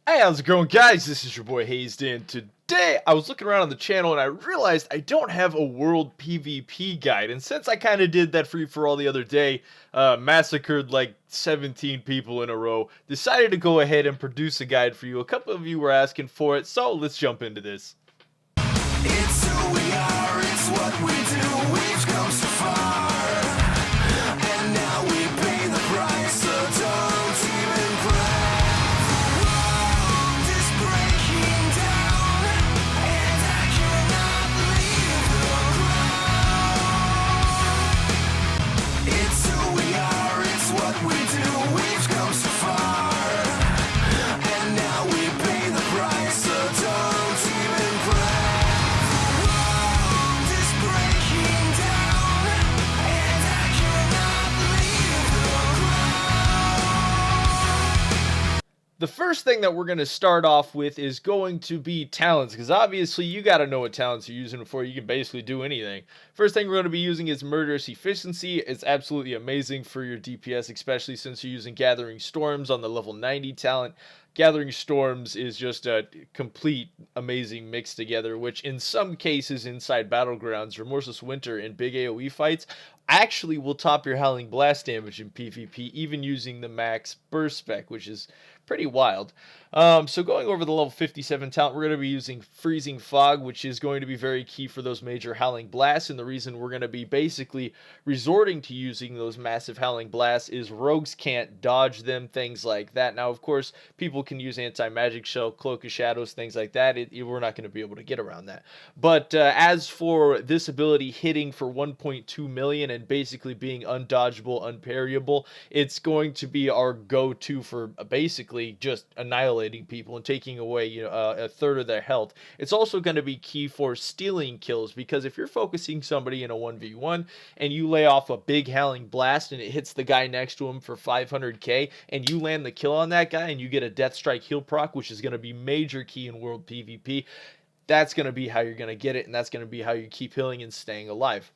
Hey, how's it going, guys? This is your boy Hazzed, and today I was looking around on the channel and I realized I don't have a world PvP guide. And since I kind of did that free-for-all the other day, massacred like 17 people in a row, decided to go ahead and produce a guide for you. A couple of you were asking for it, so let's jump into this. It's who we are, it's what we do, we've come so far, and now we pay the price, so don't even cry. The world is breaking down, and I cannot leave the ground. It's who we are, it's what we do, we've come so far, and now we pay the price, so don't even cry. The first thing that we're going to start off with is going to be talents, because obviously you got to know what talents you're using before you can basically do anything. First thing we're going to be using is Murderous Efficiency. It's absolutely amazing for your DPS, especially since you're using Gathering Storms on the level 90 talent. Gathering Storms is just a complete amazing mix together, which in some cases inside Battlegrounds, Remorseless Winter and big AoE fights actually will top your Howling Blast damage in PvP, even using the max burst spec, which is pretty wild. So going over the level 57 talent, we're going to be using Freezing Fog, which is going to be very key for those major Howling Blasts, and the reason we're going to be basically resorting to using those massive Howling Blasts is rogues can't dodge them, things like that. Now, of course, people can use Anti-Magic Shell, Cloak of Shadows, things like that. We're not going to be able to get around that. But as for this ability hitting for 1.2 million and basically being undodgeable, unparryable, it's going to be our go-to for basically just annihilating people and taking away a third of their health. It's also going to be key for stealing kills, because if you're focusing somebody in a 1v1 and you lay off a big Howling Blast and it hits the guy next to him for 500k and you land the kill on that guy and you get a Death Strike heal proc, which is going to be major key in world PvP, that's going to be how you're going to get it, and that's going to be how you keep healing and staying alive.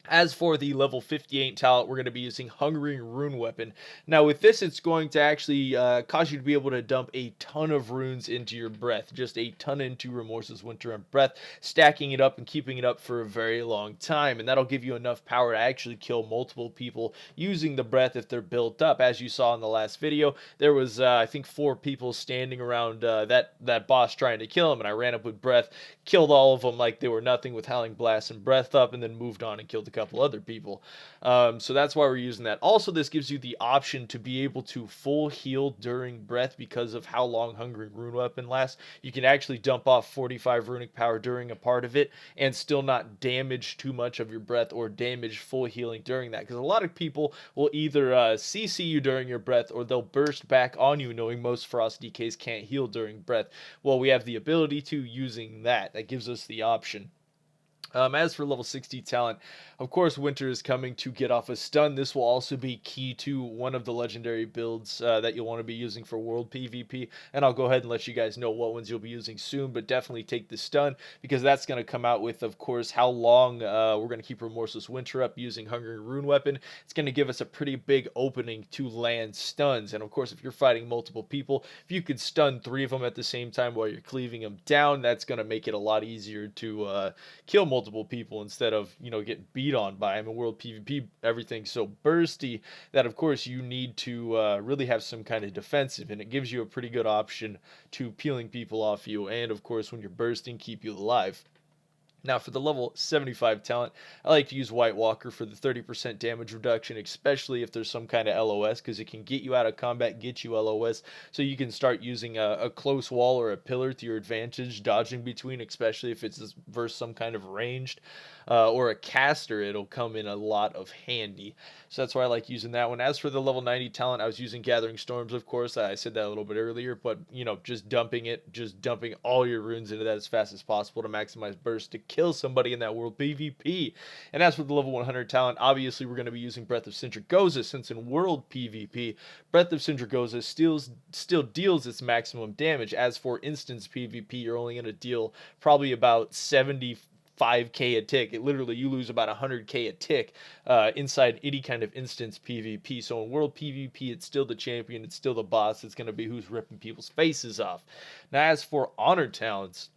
As for the level 58 talent, we're going to be using Hungering Rune Weapon. Now with this, it's going to actually cause you to be able to dump a ton of runes into your breath. Just a ton into Remorseless Winter and Breath, stacking it up and keeping it up for a very long time. And that'll give you enough power to actually kill multiple people using the breath if they're built up. As you saw in the last video, there was, I think, 4 people standing around that boss trying to kill him, and I ran up with Breath, killed all of them like they were nothing with Howling Blast and Breath up, and then moved on and killed the couple other people. So that's why we're using that. Also, this gives you the option to be able to full heal during breath because of how long Hungering Rune Weapon lasts. You can actually dump off 45 runic power during a part of it and still not damage too much of your breath or damage full healing during that, because a lot of people will either CC you during your breath or they'll burst back on you, knowing most Frost DKs can't heal during breath. Well, we have the ability to using that. That gives us the option. As for level 60 talent, of course, Winter is coming to get off a stun. This will also be key to one of the legendary builds that you'll want to be using for world PvP, and I'll go ahead and let you guys know what ones you'll be using soon, but definitely take the stun, because that's going to come out with, of course, how long we're going to keep Remorseless Winter up using Hungering Rune Weapon. It's going to give us a pretty big opening to land stuns, and of course, if you're fighting multiple people, if you could stun 3 of them at the same time while you're cleaving them down, that's going to make it a lot easier to kill multiple people instead of getting beat on by them. In world PvP, everything's so bursty that of course you need to really have some kind of defensive, and it gives you a pretty good option to peeling people off you, and of course when you're bursting, keep you alive. Now for the level 75 talent, I like to use White Walker for the 30% damage reduction, especially if there's some kind of LOS, because it can get you out of combat, get you LOS, so you can start using a close wall or a pillar to your advantage, dodging between, especially if it's versus some kind of ranged or a caster. It'll come in a lot of handy. So that's why I like using that one. As for the level 90 talent, I was using Gathering Storms, of course. I said that a little bit earlier, but just dumping all your runes into that as fast as possible to maximize burst to kill somebody in that world PvP. And as for the level 100 talent, obviously we're going to be using Breath of Sindragosa, since in world PvP, Breath of Sindragosa still deals its maximum damage. As for instance PvP, you're only going to deal probably about 70 5k a tick. It literally, you lose about 100k a tick inside any kind of instance PvP. So in world PvP, it's still the champion, it's still the boss. It's going to be who's ripping people's faces off. Now, as for honor talents,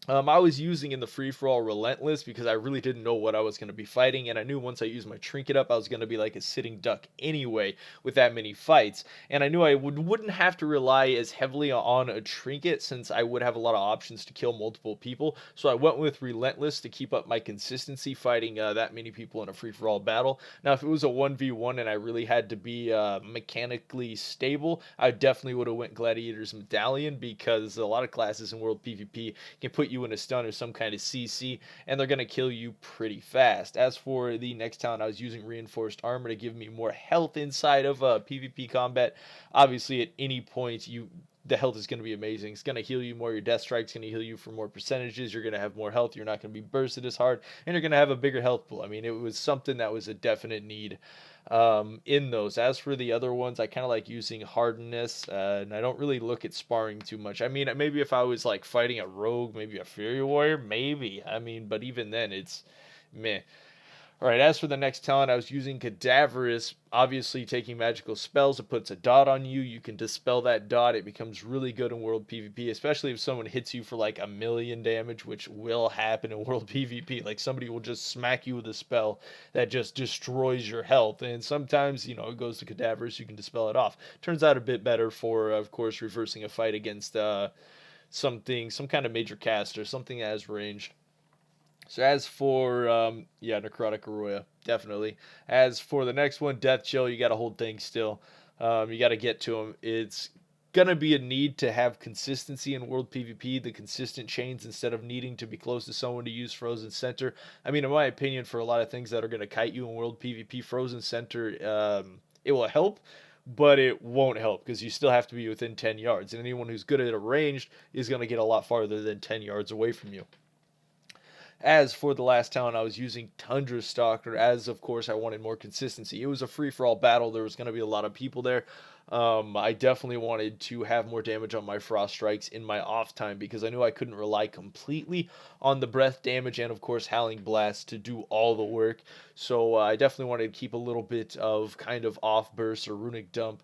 I was using in the free-for-all Relentless because I really didn't know what I was going to be fighting, and I knew once I used my trinket up, I was going to be like a sitting duck anyway with that many fights, and I knew I wouldn't have to rely as heavily on a trinket since I would have a lot of options to kill multiple people, so I went with Relentless to keep up my consistency fighting that many people in a free-for-all battle. Now, if it was a 1v1 and I really had to be mechanically stable, I definitely would have went Gladiator's Medallion because a lot of classes in World PvP can put you in a stun or some kind of CC, and they're going to kill you pretty fast. As for the next talent, I was using Reinforced Armor to give me more health inside of PvP combat. Obviously, at any point, the health is going to be amazing. It's going to heal you more. Your Death Strike's going to heal you for more percentages. You're going to have more health. You're not going to be bursted as hard, and you're going to have a bigger health pool. I mean, it was something that was a definite need in those. As for the other ones, I kind of like using Hardness, and I don't really look at sparring too much. I mean, maybe if I was like fighting a rogue, maybe a Fury Warrior, maybe. I mean, but even then, it's meh. Alright, as for the next talent, I was using Cadaverous. Obviously, taking magical spells, it puts a dot on you. You can dispel that dot. It becomes really good in World PvP, especially if someone hits you for like 1,000,000 damage, which will happen in World PvP. Like, somebody will just smack you with a spell that just destroys your health. And sometimes, you know, it goes to Cadaverous, you can dispel it off. Turns out a bit better for, of course, reversing a fight against some kind of major caster, something that has range. So as for, yeah, Necrotic Arroyo, definitely. As for the next one, Death Chill, you got to hold things still. You got to get to them. It's going to be a need to have consistency in World PvP, the consistent chains, instead of needing to be close to someone to use Frozen Center. I mean, in my opinion, for a lot of things that are going to kite you in World PvP, Frozen Center, it will help, but it won't help because you still have to be within 10 yards. And anyone who's good at a ranged is going to get a lot farther than 10 yards away from you. As for the last talent, I was using Tundra Stalker, as of course I wanted more consistency. It was a free-for-all battle. There was going to be a lot of people there. I definitely wanted to have more damage on my Frost Strikes in my off time because I knew I couldn't rely completely on the breath damage and of course Howling Blast to do all the work. So I definitely wanted to keep a little bit of kind of off burst or runic dump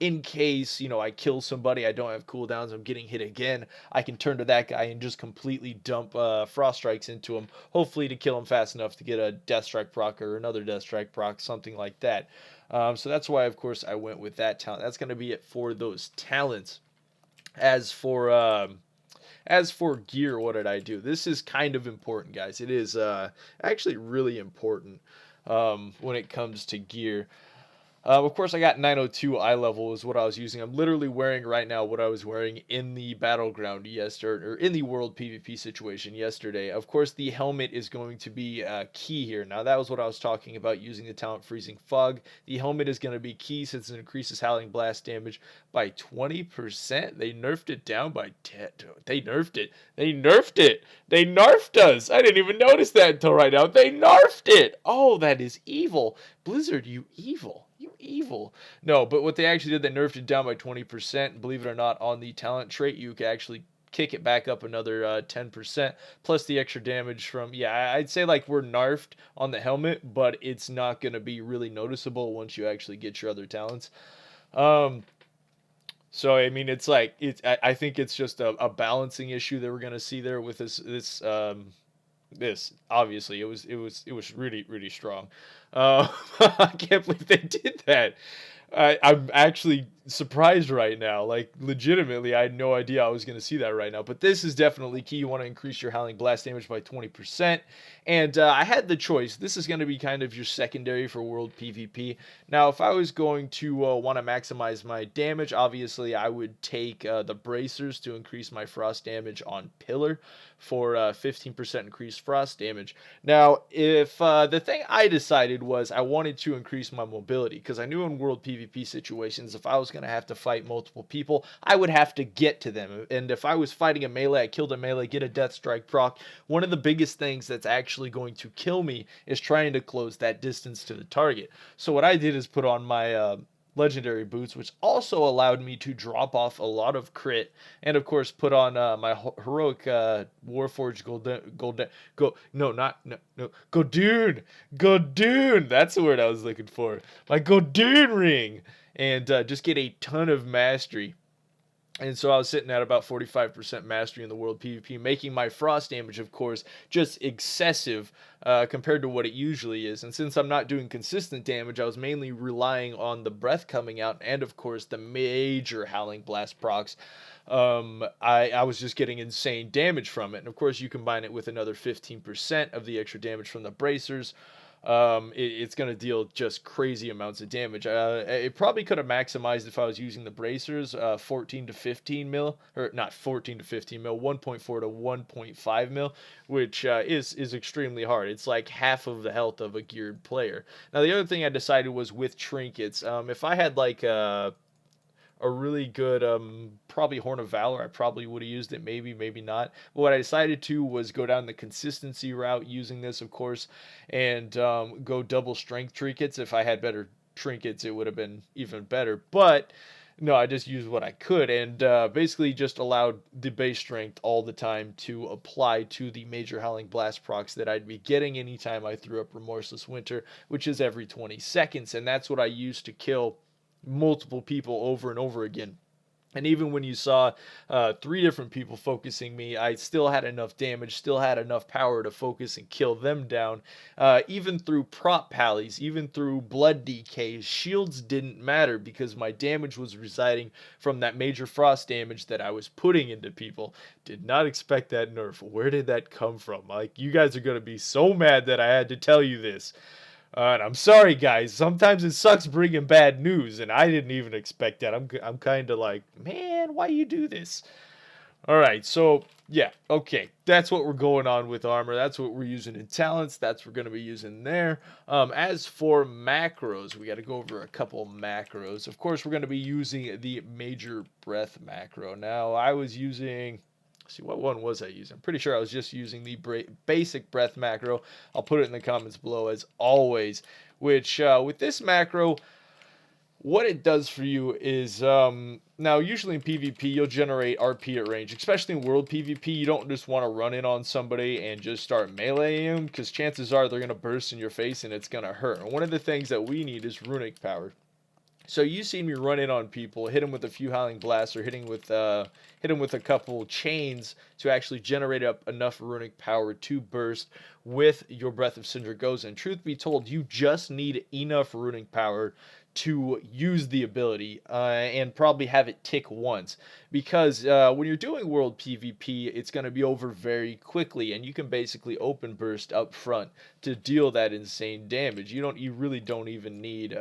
in case, you know, I kill somebody, I don't have cooldowns, I'm getting hit again, I can turn to that guy and just completely dump Frost Strikes into him, hopefully to kill him fast enough to get a Death Strike proc or another Death Strike proc, something like that. So that's why, of course, I went with that talent. That's going to be it for those talents. As for gear, what did I do? This is kind of important, guys. It is actually really important when it comes to gear. Of course, I got 902 eye level is what I was using. I'm literally wearing right now what I was wearing in the battleground yesterday, or in the world PvP situation yesterday. Of course, the helmet is going to be key here. Now, that was what I was talking about using the talent Freezing Fog. The helmet is going to be key since it increases Howling Blast damage by 20%. They nerfed it down by 10. They nerfed it. They nerfed it. They nerfed us. I didn't even notice that until right now. They nerfed it. Oh, that is evil. Blizzard, you evil. You evil. No, but what they actually did, they nerfed it down by 20%. Believe it or not, on the talent trait, you can actually kick it back up another 10%, plus the extra damage from, yeah, I'd say like we're nerfed on the helmet, but it's not going to be really noticeable once you actually get your other talents. So, I mean, it's like, I think it's just a balancing issue that we're going to see there with this obviously it was really, really strong. I can't believe they did that. I'm actually surprised right now. Like, legitimately, I had no idea I was going to see that right now. But this is definitely key. You want to increase your Howling Blast damage by 20%. And I had the choice. This is going to be kind of your secondary for World PvP. Now, if I was going to want to maximize my damage, obviously, I would take the Bracers to increase my Frost damage on Pillar for 15% increased Frost damage. Now, if the thing I decided was I wanted to increase my mobility, because I knew in World PvP situations, if I was going to have to fight multiple people, I would have to get to them. And if I was fighting a melee, I killed a melee, get a Death Strike proc, one of the biggest things that's actually going to kill me is trying to close that distance to the target. So what I did is put on my legendary boots, which also allowed me to drop off a lot of crit, and of course put on my heroic Warforged go no not no no Godoon. That's the word I was looking for. My Godoon ring, and just get a ton of mastery. And so I was sitting at about 45% mastery in the world PvP, making my frost damage, of course, just excessive compared to what it usually is. And since I'm not doing consistent damage, I was mainly relying on the breath coming out and, of course, the major howling blast procs. I was just getting insane damage from it. And, of course, you combine it with another 15% of the extra damage from the bracers. It's going to deal just crazy amounts of damage. It probably could have maximized if I was using the bracers, 14 to 15 mil, or not 14 to 15 mil, 1.4 to 1.5 mil, which is extremely hard. It's like half of the health of a geared player. Now, the other thing I decided was with trinkets. If I had like a really good probably Horn of Valor, I probably would have used it, maybe not. But what I decided to was go down the consistency route using this, of course, and go double strength trinkets. If I had better trinkets, it would have been even better, but no, I just used what I could, and basically just allowed the base strength all the time to apply to the major howling blast procs that I'd be getting anytime I threw up Remorseless Winter, which is every 20 seconds, and that's what I used to kill multiple people over and over again. And even when you saw 3 different people focusing me, I still had enough damage, still had enough power to focus and kill them down. Even through prop pallies, even through blood decays, shields didn't matter because my damage was residing from that major frost damage that I was putting into people. Did not expect that nerf. Where did that come from? Like, you guys are going to be so mad that I had to tell you this. And I'm sorry, guys. Sometimes it sucks bringing bad news, and I didn't even expect that. I'm kind of like, man, why you do this? All right, so yeah, okay, that's what we're going on with armor. That's what we're using in talents. That's what we're going to be using there. As for macros, we got to go over a couple macros. Of course, we're going to be using the major breath macro. Now, I was using. See, what one was I using? I'm pretty sure I was just using the basic breath macro. I'll put it in the comments below as always, which with this macro, what it does for you is, now usually in PvP, you'll generate RP at range, especially in world PvP. You don't just want to run in on somebody and just start meleeing them, because chances are they're going to burst in your face and it's going to hurt. And one of the things that we need is runic power. So you see me run in on people, hit them with a few howling blasts, or hit them with a couple chains to actually generate up enough runic power to burst with your Breath of Sindragosa. And truth be told, you just need enough runic power to use the ability and probably have it tick once, because when you're doing world PvP, it's going to be over very quickly, and you can basically open burst up front to deal that insane damage. You really don't even need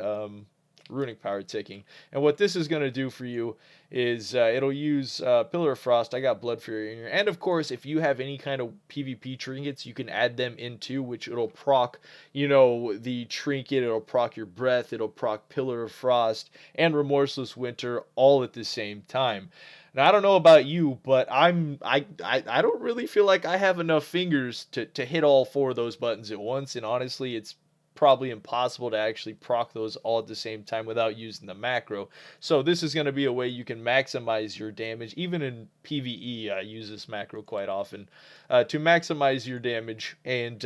runic power ticking. And what this is going to do for you is it'll use Pillar of Frost. I got Blood Fury in here. And of course, if you have any kind of PvP trinkets, you can add them into, which it'll proc, the trinket, it'll proc your breath, it'll proc Pillar of Frost and Remorseless Winter all at the same time. Now, I don't know about you, but I don't really feel like I have enough fingers to hit all 4 of those buttons at once, and honestly, it's probably impossible to actually proc those all at the same time without using the macro. So this is going to be a way you can maximize your damage. Even in PvE, I use this macro quite often to maximize your damage and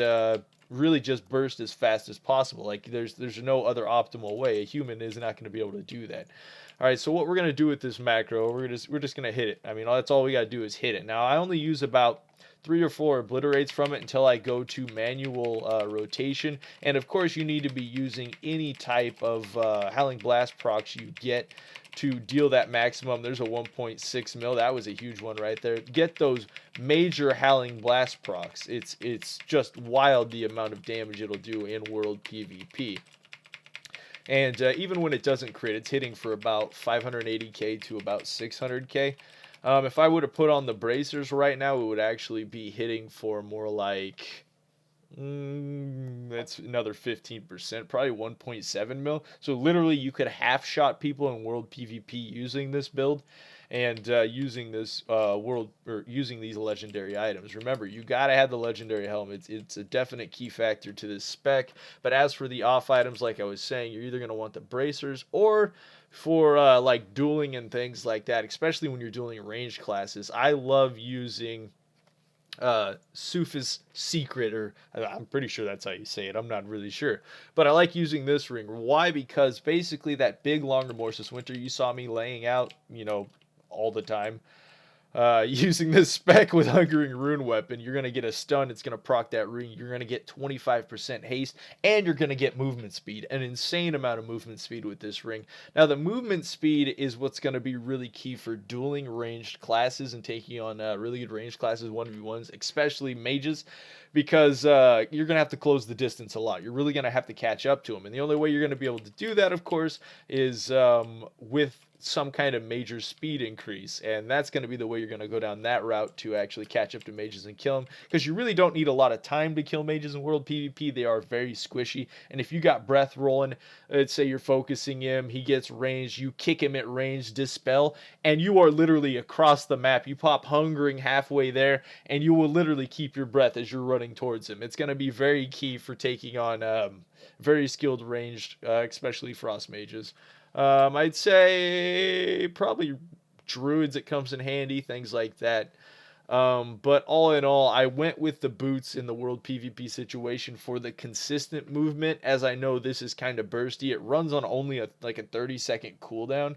really just burst as fast as possible. Like, there's no other optimal way. A human is not going to be able to do that. All right, so what we're going to do with this macro, we're just going to hit it. I mean, that's all we got to do is hit it. Now, I only use about 3 or 4 obliterates from it until I go to manual rotation. And of course, you need to be using any type of howling blast procs you get to deal that maximum. There's a 1.6 mil. That was a huge one right there. Get those major howling blast procs. It's just wild the amount of damage it'll do in world PvP. And even when it doesn't crit, it's hitting for about 580k to about 600k. If I would have put on the bracers right now, it would actually be hitting for more like, that's another 15%, probably 1.7 mil. So literally you could half shot people in world PvP using this build and using this using these legendary items. Remember, you gotta have the legendary helmet. It's a definite key factor to this spec. But as for the off items, like I was saying, you're either gonna want the bracers, or for like dueling and things like that, especially when you're dueling ranged classes, I love using Sufis Secret, or I'm pretty sure that's how you say it. I'm not really sure, but I like using this ring. Why? Because basically that big long Remorseless Winter you saw me laying out, all the time, using this spec with Hungering Rune Weapon, you're going to get a stun. It's going to proc that ring. You're going to get 25% haste, and you're going to get movement speed. An insane amount of movement speed with this ring. Now, the movement speed is what's going to be really key for dueling ranged classes and taking on really good ranged classes, 1v1s, especially mages, because you're going to have to close the distance a lot. You're really going to have to catch up to them. And the only way you're going to be able to do that, of course, is with some kind of major speed increase, and that's going to be the way you're going to go down that route to actually catch up to mages and kill them, because you really don't need a lot of time to kill mages in world PvP. They are very squishy, and if you got breath rolling, let's say you're focusing him, he gets ranged, you kick him at range, dispel, and you are literally across the map. You pop hungering halfway there, and you will literally keep your breath as you're running towards him. It's going to be very key for taking on very skilled ranged, especially frost mages. I'd say probably druids, it comes in handy, things like that. But all in all, I went with the boots in the world PvP situation for the consistent movement, as I know this is kind of bursty. It runs on only like a 30-second cooldown,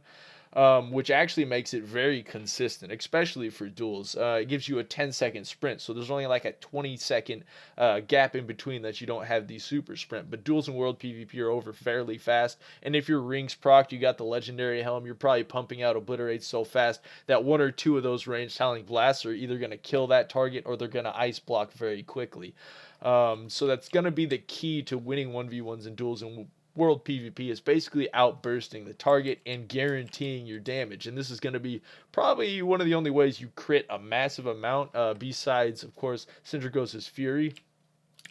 which actually makes it very consistent, especially for duels. It gives you a 10-second sprint, so there's only like a 20-second gap in between that you don't have the super sprint. But duels in world PvP are over fairly fast, and if your rings proc, you got the legendary helm, you're probably pumping out obliterates so fast that one or two of those ranged howling blasts are either going to kill that target or they're going to ice block very quickly. So that's going to be the key to winning 1v1s and duels in world PvP, is basically outbursting the target and guaranteeing your damage. And this is going to be probably one of the only ways you crit a massive amount, besides, of course, Sindragosa's Fury.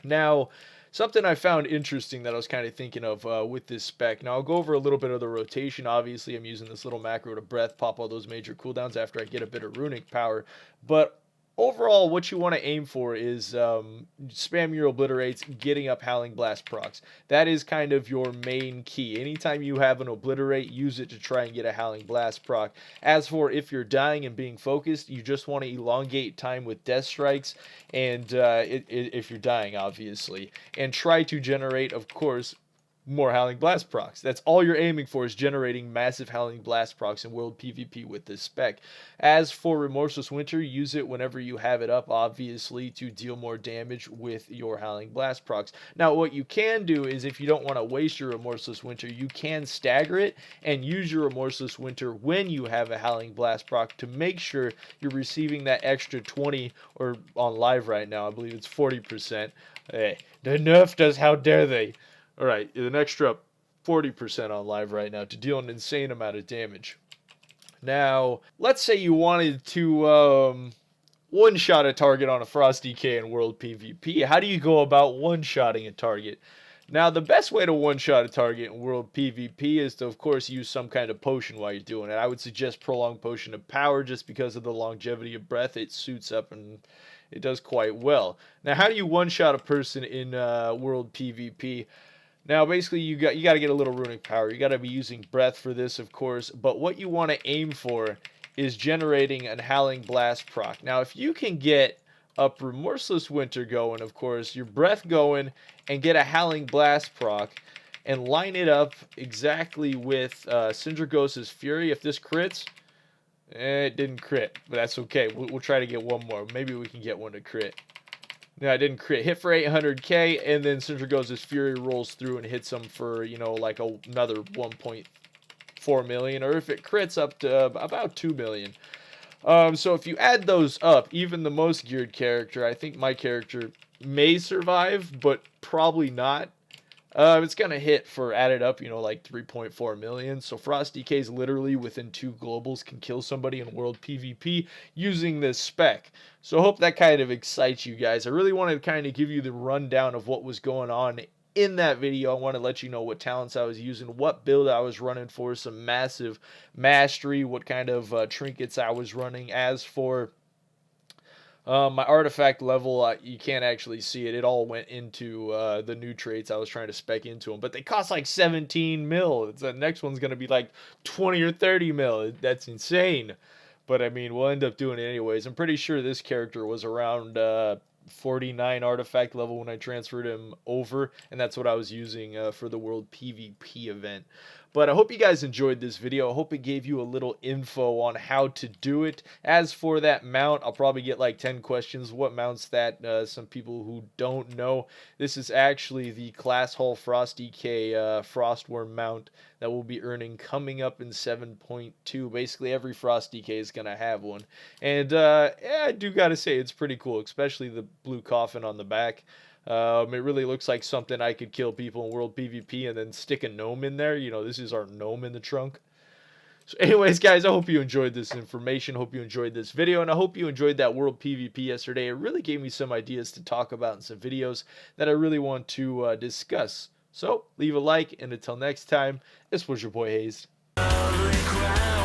Now, something I found interesting that I was kind of thinking of with this spec. Now, I'll go over a little bit of the rotation. Obviously, I'm using this little macro to breath, pop all those major cooldowns after I get a bit of runic power. But overall, what you want to aim for is spam your obliterates, getting up howling blast procs. That is kind of your main key. Anytime you have an obliterate, use it to try and get a howling blast proc. As for if you're dying and being focused, you just want to elongate time with death strikes, and if you're dying, obviously, and try to generate, of course, more howling blast procs. That's all you're aiming for, is generating massive howling blast procs in world PvP with this spec. As for Remorseless Winter, use it whenever you have it up, obviously, to deal more damage with your howling blast procs. Now, what you can do is, if you don't want to waste your Remorseless Winter, you can stagger it and use your Remorseless Winter when you have a howling blast proc to make sure you're receiving that extra 20, or on live right now, I believe it's 40%. Hey, the nerf does, how dare they? Alright, an extra 40% on live right now to deal an insane amount of damage. Now, let's say you wanted to one-shot a target on a Frost DK in World PvP. How do you go about one-shotting a target? Now, the best way to one-shot a target in World PvP is to, of course, use some kind of potion while you're doing it. I would suggest Prolonged Potion of Power, just because of the longevity of breath. It suits up and it does quite well. Now, how do you one-shot a person in World PvP? Now, basically, you got to get a little runic power. You got to be using breath for this, of course. But what you want to aim for is generating an howling blast proc. Now, if you can get up Remorseless Winter going, of course, your breath going, and get a howling blast proc, and line it up exactly with Sindragosa's Fury. If this crits, it didn't crit, but that's okay. We'll try to get one more. Maybe we can get one to crit. No, I didn't crit. Hit for 800k, and then Sindragosa's Fury rolls through and hits him for, like another 1.4 million, or if it crits, up to about 2 million. So if you add those up, even the most geared character, I think my character may survive, but probably not. It's gonna hit for added up, like 3.4 million. So Frost DKs literally within 2 globals can kill somebody in world PvP using this spec. So I hope that kind of excites you guys. I really wanted to kind of give you the rundown of what was going on in that video. I want to let you know what talents I was using, what build I was running for, some massive mastery, what kind of trinkets I was running. As for My artifact level, you can't actually see it. It all went into the new traits I was trying to spec into them, but they cost like 17 mil. The next one's gonna be like 20 or 30 mil. That's insane. But I mean, we'll end up doing it anyways. I'm pretty sure this character was around 49 artifact level when I transferred him over, and that's what I was using for the World PvP event. But I hope you guys enjoyed this video. I hope it gave you a little info on how to do it. As for that mount, I'll probably get like 10 questions. What mounts that? Some people who don't know. This is actually the Class Hull Frost DK Frostworm mount that we'll be earning coming up in 7.2. Basically, every Frost DK is going to have one. And yeah, I do got to say, it's pretty cool, especially the blue coffin on the back. It really looks like something I could kill people in World PvP and then stick a gnome in there. You know, this is our gnome in the trunk. So anyways, guys, I hope you enjoyed this information. Hope you enjoyed this video, and I hope you enjoyed that World PvP yesterday. It really gave me some ideas to talk about in some videos that I really want to discuss. So leave a like, and until next time, this was your boy Hazzed.